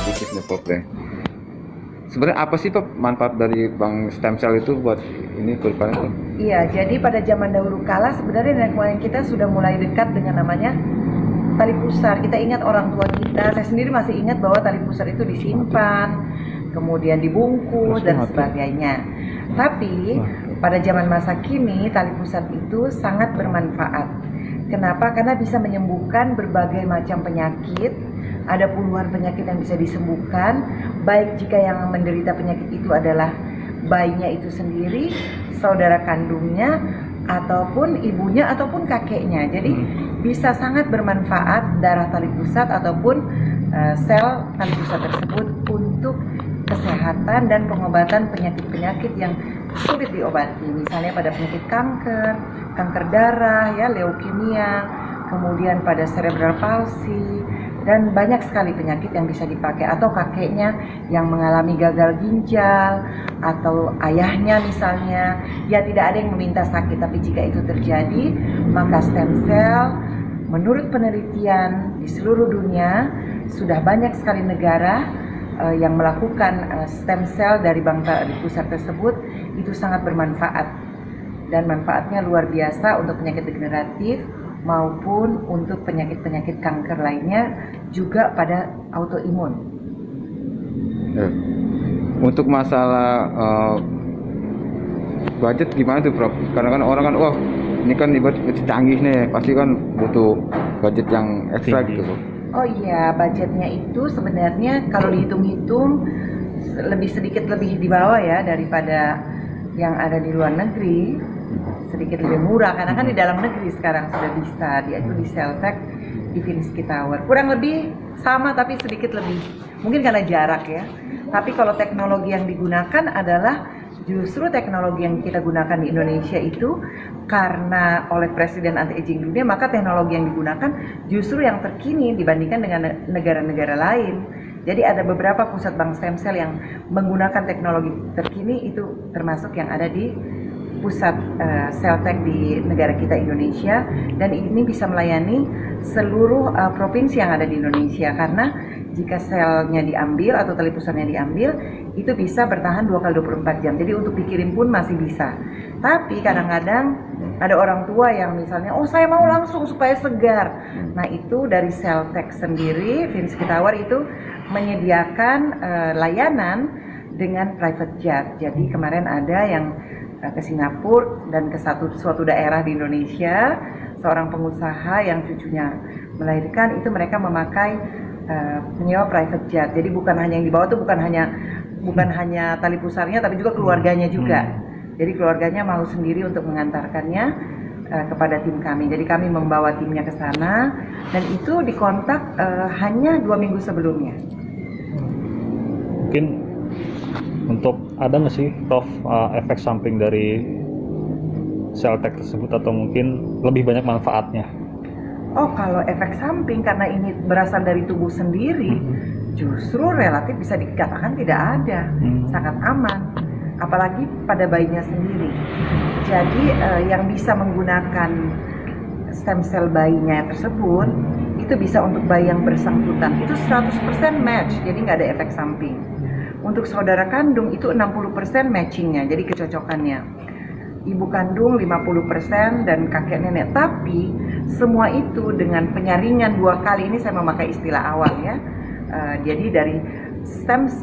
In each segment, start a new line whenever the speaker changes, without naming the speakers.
sedikit nih Prof ya. Sebenarnya apa sih Prof manfaat dari bank stem cell itu buat ini kedepannya Prof?
Iya, jadi pada zaman dahulu kala sebenarnya nenek moyang kita sudah mulai dekat dengan namanya tali pusar. Kita ingat orang tua kita, saya sendiri masih ingat bahwa tali pusar itu disimpan, kemudian dibungkus dan sebagainya. Tapi pada zaman masa kini tali pusar itu sangat bermanfaat. Kenapa? Karena bisa menyembuhkan berbagai macam penyakit. Ada puluhan penyakit yang bisa disembuhkan, baik jika yang menderita penyakit itu adalah bayinya itu sendiri, saudara kandungnya, ataupun ibunya, ataupun kakeknya. Jadi bisa sangat bermanfaat darah tali pusat ataupun sel tali pusat tersebut untuk kesehatan dan pengobatan penyakit-penyakit yang sulit diobati. Misalnya pada penyakit kanker, kanker darah, ya, leukemia, kemudian pada cerebral palsy, dan banyak sekali penyakit yang bisa dipakai. Atau kakeknya yang mengalami gagal ginjal, atau ayahnya misalnya, ya tidak ada yang meminta sakit, tapi jika itu terjadi, maka stem cell menurut penelitian di seluruh dunia sudah banyak sekali negara yang melakukan stem cell dari bank tali pusat tersebut. Itu sangat bermanfaat dan manfaatnya luar biasa untuk penyakit degeneratif maupun untuk penyakit-penyakit kanker lainnya, juga pada autoimun.
Untuk masalah budget gimana tuh Prof? Karena kan orang kan, wah ini kan ibarat canggih nih, pasti kan butuh budget yang ekstra gitu Prof.
Oh iya, budgetnya itu sebenarnya kalau dihitung-hitung sedikit lebih di bawah ya daripada yang ada di luar negeri, sedikit lebih murah karena kan di dalam negeri sekarang sudah bisa, yaitu di Celltech, di Finsky Tower. Kurang lebih sama tapi sedikit lebih, mungkin karena jarak ya. Tapi kalau teknologi yang digunakan adalah justru teknologi yang kita gunakan di Indonesia itu, karena oleh Presiden Anti-Aging Dunia, maka teknologi yang digunakan justru yang terkini dibandingkan dengan negara-negara lain. Jadi ada beberapa pusat bank stem cell yang menggunakan teknologi terkini, itu termasuk yang ada di pusat Celltech di negara kita Indonesia, dan ini bisa melayani seluruh provinsi yang ada di Indonesia. Karena jika selnya diambil atau tali pusarnya diambil, itu bisa bertahan 2x24 jam. Jadi untuk dikirim pun masih bisa. Tapi kadang-kadang ada orang tua yang misalnya, oh saya mau langsung supaya segar. Nah itu dari Celltech sendiri, Finsky Tower itu menyediakan layanan dengan private jet. Jadi kemarin ada yang ke Singapura dan ke suatu daerah di Indonesia, seorang pengusaha yang cucunya melahirkan, itu mereka memakai menyewa private jet. Jadi bukan hanya yang dibawa tuh bukan hanya tali pusarnya, tapi juga keluarganya juga. Jadi keluarganya mau sendiri untuk mengantarkannya kepada tim kami. Jadi kami membawa timnya ke sana, dan itu dikontak hanya 2 minggu sebelumnya.
Mungkin untuk ada nggak sih Prof efek samping dari Celltech tersebut, atau mungkin lebih banyak manfaatnya?
Oh, kalau efek samping karena ini berasal dari tubuh sendiri, justru relatif bisa dikatakan tidak ada, sangat aman, apalagi pada bayinya sendiri. Jadi yang bisa menggunakan stem cell bayinya tersebut, itu bisa untuk bayi yang bersangkutan, itu 100% match, jadi nggak ada efek samping. Untuk saudara kandung itu 60% matchingnya, jadi kecocokannya. Ibu kandung 50% dan kakek nenek. Tapi semua itu dengan penyaringan 2 kali, ini saya memakai istilah awal ya. Jadi dari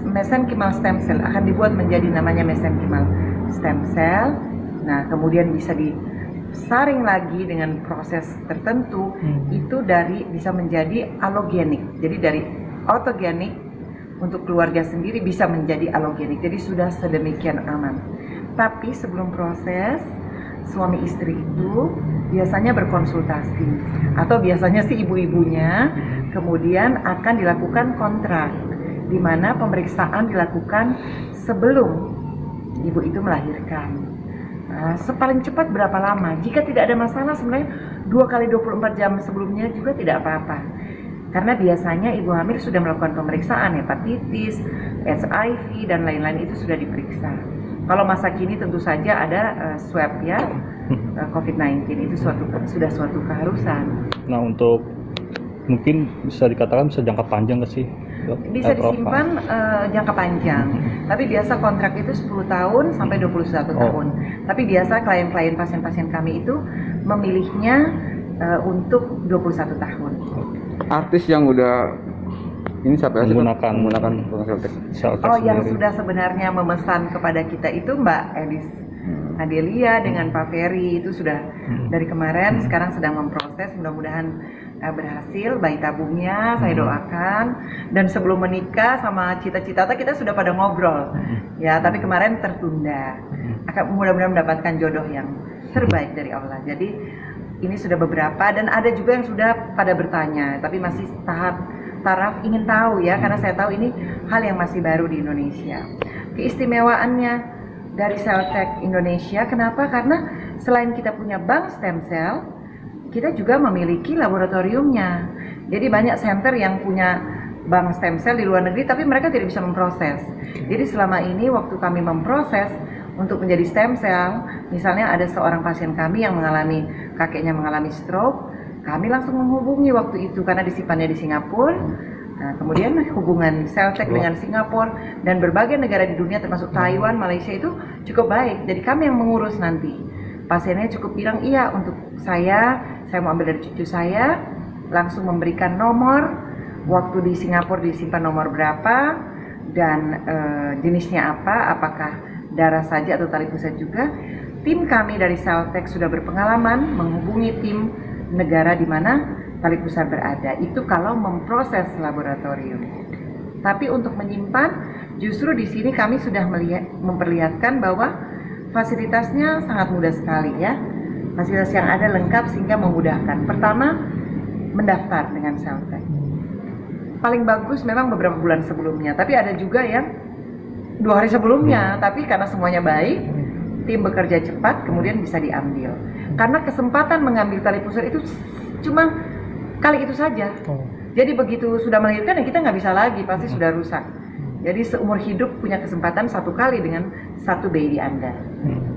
mesenchymal stem cell akan dibuat menjadi namanya mesenchymal stem cell. Nah kemudian bisa disaring lagi dengan proses tertentu, itu bisa menjadi allogenik. Jadi dari autogenik untuk keluarga sendiri bisa menjadi allogenik. Jadi sudah sedemikian aman. Tapi sebelum proses, suami istri itu biasanya berkonsultasi, atau biasanya si ibu-ibunya, kemudian akan dilakukan kontrak, di mana pemeriksaan dilakukan sebelum ibu itu melahirkan. Paling cepat berapa lama? Jika tidak ada masalah, sebenarnya 2x24 jam sebelumnya juga tidak apa-apa. Karena biasanya ibu hamil sudah melakukan pemeriksaan hepatitis, HIV, dan lain-lain, itu sudah diperiksa. Kalau masa kini tentu saja ada swab ya, COVID-19, itu sudah suatu keharusan.
Nah untuk mungkin bisa dikatakan bisa jangka panjang nggak sih
Bisa disimpan jangka panjang. Tapi biasa kontrak itu 10 tahun sampai 21 tahun. Tapi biasa klien-klien pasien-pasien kami itu memilihnya untuk 21 tahun.
Artis yang udah ini siapa ya?
Menggunakan
Celtek.
Oh, yang sudah sebenarnya memesan kepada kita itu Mbak Elis Adelia dengan Pak Ferry itu sudah dari kemarin, sekarang sedang memproses, mudah-mudahan berhasil bayi tabungnya, saya doakan. Dan sebelum menikah sama cita-cita kita sudah pada ngobrol, ya, tapi kemarin tertunda. Akan mudah-mudahan mendapatkan jodoh yang terbaik dari Allah. Jadi ini sudah beberapa dan ada juga yang sudah pada bertanya, tapi masih taraf ingin tahu ya, karena saya tahu ini hal yang masih baru di Indonesia. Keistimewaannya dari Celtek Indonesia, kenapa? Karena selain kita punya bank stem cell, kita juga memiliki laboratoriumnya. Jadi banyak center yang punya bank stem cell di luar negeri, tapi mereka tidak bisa memproses. Jadi selama ini waktu kami memproses untuk menjadi stem cell, misalnya ada seorang pasien kami yang kakeknya mengalami stroke, kami langsung menghubungi waktu itu karena disimpannya di Singapura. Nah, kemudian hubungan Celtek dengan Singapura dan berbagai negara di dunia termasuk Taiwan, Malaysia itu cukup baik. Jadi kami yang mengurus nanti. Pasiennya cukup bilang iya untuk saya mau ambil dari cucu saya, langsung memberikan nomor, waktu di Singapura disimpan nomor berapa dan jenisnya apa, apakah darah saja atau tali pusat juga. Tim kami dari Celtek sudah berpengalaman menghubungi tim negara di mana tali pusar berada. Itu kalau memproses laboratorium. Tapi untuk menyimpan, justru di sini kami sudah memperlihatkan bahwa fasilitasnya sangat mudah sekali ya. Fasilitas yang ada lengkap sehingga memudahkan. Pertama, mendaftar dengan Celtek. Paling bagus memang beberapa bulan sebelumnya, tapi ada juga yang 2 hari sebelumnya. Tapi karena semuanya baik, tim bekerja cepat, kemudian bisa diambil. Karena kesempatan mengambil tali pusar itu cuma kali itu saja. Jadi begitu sudah melahirkan ya kita nggak bisa lagi, pasti sudah rusak. Jadi seumur hidup punya kesempatan 1 kali dengan 1 bayi Anda.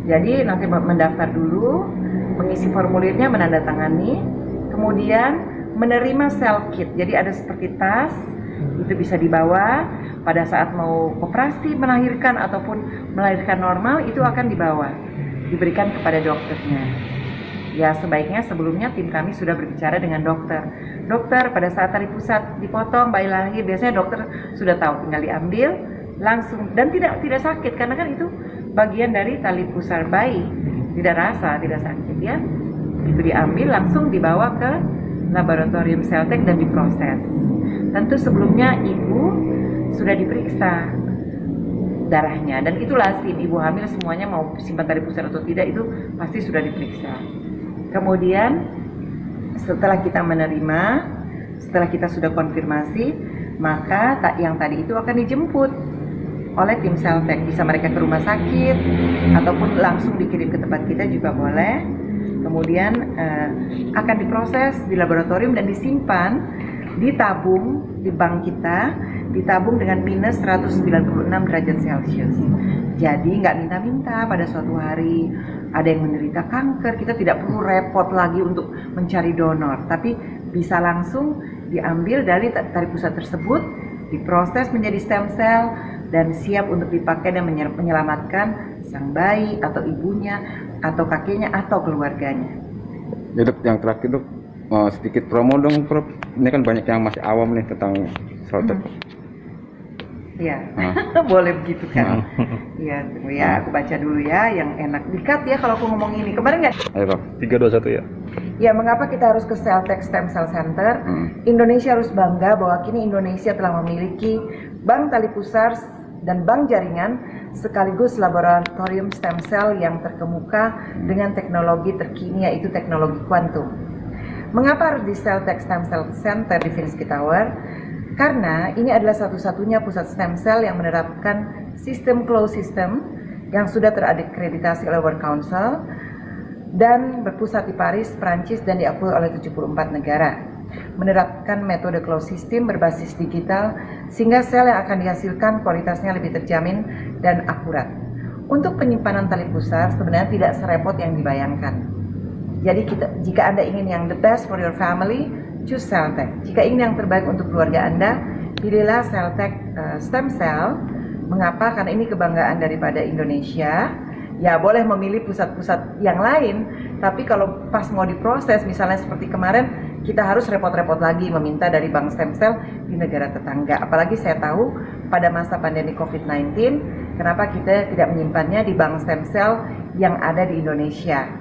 Jadi nanti mendaftar dulu, mengisi formulirnya, menandatangani, kemudian menerima cell kit. Jadi ada seperti tas, itu bisa dibawa pada saat mau operasi melahirkan ataupun melahirkan normal, itu akan dibawa, diberikan kepada dokternya. Ya sebaiknya sebelumnya tim kami sudah berbicara dengan dokter. Dokter, pada saat tali pusat dipotong bayi lahir, biasanya dokter sudah tahu, tinggal diambil langsung dan tidak sakit karena kan itu bagian dari tali pusar bayi, tidak sakit ya. Itu diambil langsung dibawa ke laboratorium Celtek dan diproses. Tentu sebelumnya ibu sudah diperiksa darahnya dan itu lazim, ibu hamil semuanya mau simpan tali pusar atau tidak itu pasti sudah diperiksa. Kemudian setelah kita menerima, setelah kita sudah konfirmasi, maka yang tadi itu akan dijemput oleh tim Celtek. Bisa mereka ke rumah sakit ataupun langsung dikirim ke tempat kita juga boleh. Kemudian akan diproses di laboratorium dan disimpan, ditabung di bank kita, ditabung dengan minus 196 derajat Celcius. Jadi nggak minta-minta pada suatu hari ada yang menderita kanker, kita tidak perlu repot lagi untuk mencari donor, tapi bisa langsung diambil dari tali pusat tersebut, diproses menjadi stem cell dan siap untuk dipakai dan menyelamatkan sang bayi atau ibunya atau kakeknya atau keluarganya.
Ya dok, yang terakhir dok, sedikit promo dong Prof. Ini kan banyak yang masih awam nih tentang Celtek.
Ya, boleh begitu kan? Ya, aku baca dulu ya, yang enak. Dikat ya kalau aku ngomong ini. Kemarin nggak?
Ayo Prof.
3, 2, 1 ya.
Ya, mengapa kita harus ke Celtek Stem Cell Center? Indonesia harus bangga bahwa kini Indonesia telah memiliki bank tali pusar dan bank jaringan sekaligus laboratorium stem cell yang terkemuka dengan teknologi terkini yaitu teknologi kuantum. Mengapa harus di Celtek Stem Cell Center di Vinsky Tower? Karena ini adalah satu-satunya pusat stem cell yang menerapkan sistem closed system yang sudah terakreditasi oleh World Council dan berpusat di Paris, Prancis dan diakui oleh 74 negara. Menerapkan metode closed system berbasis digital sehingga sel yang akan dihasilkan kualitasnya lebih terjamin dan akurat. Untuk penyimpanan tali pusar sebenarnya tidak serepot yang dibayangkan. Jadi jika Anda ingin yang the best for your family, choose Celtek. Jika ingin yang terbaik untuk keluarga Anda, pilihlah Celltech stem cell. Mengapa? Karena ini kebanggaan daripada Indonesia. Ya boleh memilih pusat-pusat yang lain, tapi kalau pas mau diproses, misalnya seperti kemarin, kita harus repot-repot lagi meminta dari bank stem cell di negara tetangga. Apalagi saya tahu pada masa pandemi COVID-19, kenapa kita tidak menyimpannya di bank stem cell yang ada di Indonesia.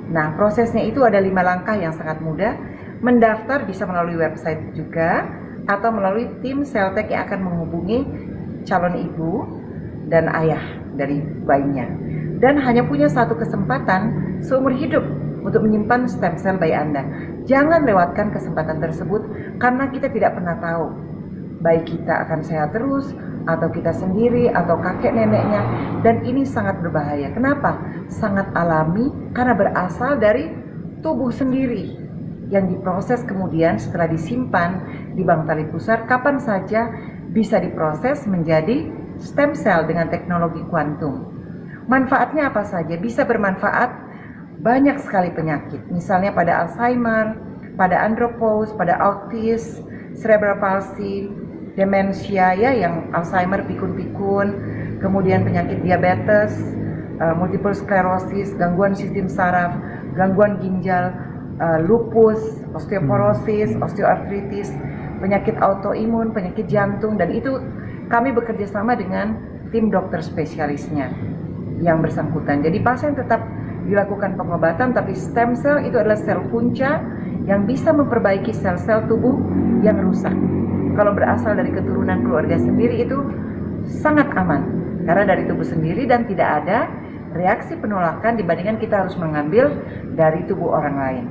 Nah, prosesnya itu ada 5 langkah yang sangat mudah. Mendaftar bisa melalui website juga, atau melalui tim Celltech yang akan menghubungi calon ibu dan ayah dari bayinya. Dan hanya punya satu kesempatan seumur hidup untuk menyimpan stem cell bayi Anda. Jangan lewatkan kesempatan tersebut karena kita tidak pernah tahu bayi kita akan sehat terus, atau kita sendiri, atau kakek neneknya. Dan ini sangat berbahaya. Kenapa? Sangat alami karena berasal dari tubuh sendiri yang diproses kemudian setelah disimpan di bank tali pusar, kapan saja bisa diproses menjadi stem cell dengan teknologi kuantum. Manfaatnya apa saja? Bisa bermanfaat banyak sekali penyakit. Misalnya pada Alzheimer, pada andropause, pada autis, cerebral palsy, demensia ya yang Alzheimer pikun-pikun, kemudian penyakit diabetes, multiple sclerosis, gangguan sistem saraf, gangguan ginjal, lupus, osteoporosis, osteoartritis, penyakit autoimun, penyakit jantung, dan itu kami bekerja sama dengan tim dokter spesialisnya yang bersangkutan. Jadi pasien tetap dilakukan pengobatan, tapi stem cell itu adalah sel punca yang bisa memperbaiki sel-sel tubuh yang rusak. Kalau berasal dari keturunan keluarga sendiri itu sangat aman, karena dari tubuh sendiri dan tidak ada reaksi penolakan dibandingkan kita harus mengambil dari tubuh orang lain.